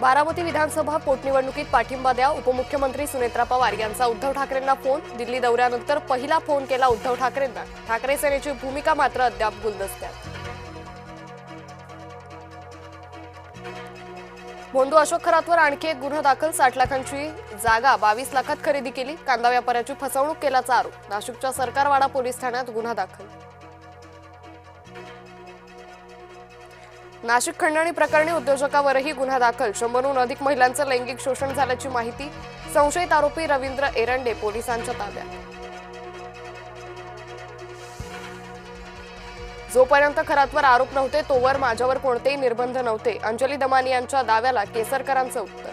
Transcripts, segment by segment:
बारामती विधानसभा पोटनिवडणुकीत पाठिंबा द्या. उपमुख्यमंत्री सुनेत्रा पवार यांचा उद्धव ठाकरेंना फोन. दिल्ली दौऱ्यानंतर पहिला फोन केला उद्धव ठाकरेंना. ठाकरे सेनेची भूमिका मात्र अद्याप गुलदस्त्यात. भोंदू अशोक खरातवर आणखी एक गुन्हा दाखल. 60 लाखांची जागा 22 लाखात खरेदी केली. कांदा व्यापाऱ्याची फसवणूक केल्याचा आरोप. नाशिकच्या सरकारवाडा पोलीस ठाण्यात गुन्हा दाखल. नाशिक खंडणी प्रकरणी उद्योजकावरही गुन्हा दाखल. 100हून अधिक महिलांचं लैंगिक शोषण झाल्याची माहिती. संशयित आरोपी रवींद्र एरंडे पोलिसांच्या ताब्यात. जोपर्यंत खरातवर आरोप नव्हते तोवर माझ्यावर कोणतेही निर्बंध नव्हते. अंजली दमानी यांच्या दाव्याला केसरकरांचं उत्तर.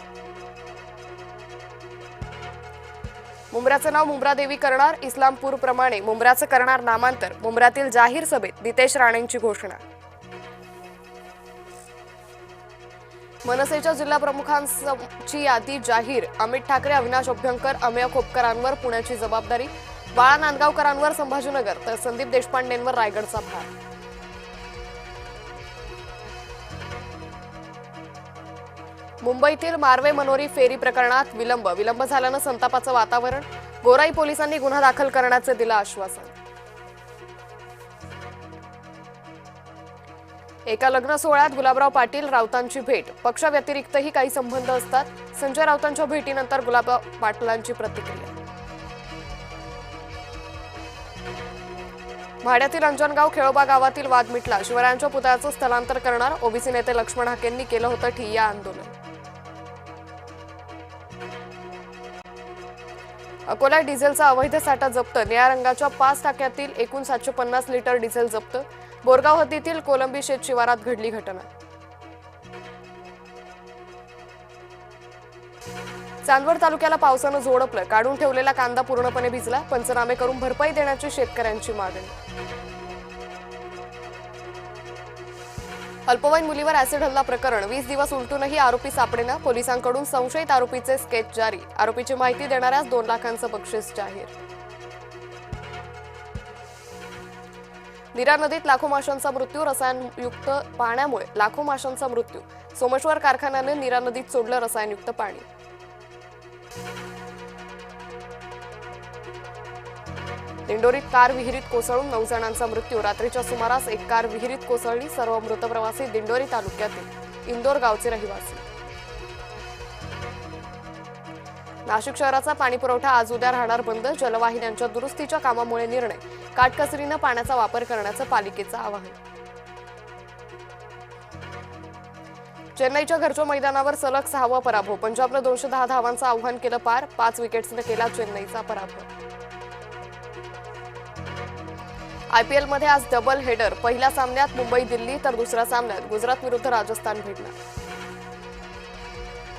मुंब्र्याचं नाव मुंब्रादेवी करणार. इस्लामपूर प्रमाणे मुंब्र्याचं करणार नामांतर. मुंब्र्यातील जाहीर सभेत नितेश राणेंची घोषणा. मनसेच्या जिल्हा प्रमुखांची यादी जाहीर. अमित ठाकरे, अविनाश अभ्यंकर, अमेय खोपकरांवर पुण्याची जबाबदारी. बाळा नांदगावकरांवर संभाजीनगर तर संदीप देशपांडेंवर रायगडचा भार. मुंबईतील मार्वे मनोरी फेरी प्रकरणात विलंब झाल्यानं संतापाचं वातावरण. गोराई पोलिसांनी गुन्हा दाखल करण्याचे दिलं आश्वासन. एका लग्न सोहळ्यात गुलाबराव पाटील राऊतांची भेट. पक्षाव्यतिरिक्तही काही संबंध असतात. संजय राऊतांच्या भेटीनंतर गुलाबराव पाटलांची प्रतिक्रिया. भाड्यातील अंजनगाव खेळोबा गावातील वाद मिटला. शिवरायांच्या पुतळ्याचं स्थलांतर करणार. ओबीसी नेते लक्ष्मण हाकेंनी केलं होतं ठिय्या आंदोलन. अकोला डिझेलचा अवैध साठा जप्त. निळ्या रंगाच्या 5 टाक्यातील एकूण 750 लिटर डिझेल जप्त. बोरगाव हद्दीतील कोलंबी शेत शिवारात घडली घटना. चांदवड तालुक्याला पावसानं झोडपलं. काढून ठेवलेला कांदा पूर्णपणे भिजला. पंचनामे करून भरपाई देण्याची शेतकऱ्यांची मागणी. अल्पवयीन मुलीवर ऍसिड हल्ला प्रकरण. 20 दिवस उलटूनही आरोपी सापडेना. पोलिसांकडून संशयित आरोपीचे स्केच जारी. आरोपीची माहिती देणाऱ्यास 2 लाखांचं बक्षीस जाहीर. नीरा नदीत लाखो माशांचा मृत्यू. रसायनयुक्त पाण्यामुळे लाखो माशांचा मृत्यू. सोमेश्वर कारखान्याने नीरा नदीत सोडलं रसायनयुक्त पाणी. दिंडोरीत कार विहिरीत कोसळून 9 जणांचा मृत्यू. रात्रीच्या सुमारास एक कार विहिरीत कोसळली. सर्व मृत प्रवासी दिंडोरी तालुक्यातील इंदोर गावचे रहिवासी. नाशिक शहराचा पाणीपुरवठा आज उद्या राहणार बंद. जलवाहिन्यांच्या दुरुस्तीच्या कामामुळे निर्णय. काटकसरीनं पाण्याचा वापर करण्याचं पालिकेचं आवाहन. चेन्नईच्या घरच्या मैदानावर सलग 6वा पराभव. पंजाबनं 210 धावांचं आव्हान केलं पार. 5 विकेट्सनं केला चेन्नईचा पराभव. आयपीएलमध्ये आज डबल हेडर. पहिल्या सामन्यात मुंबई दिल्ली तर दुसऱ्या सामन्यात गुजरात विरुद्ध राजस्थान भिडणार.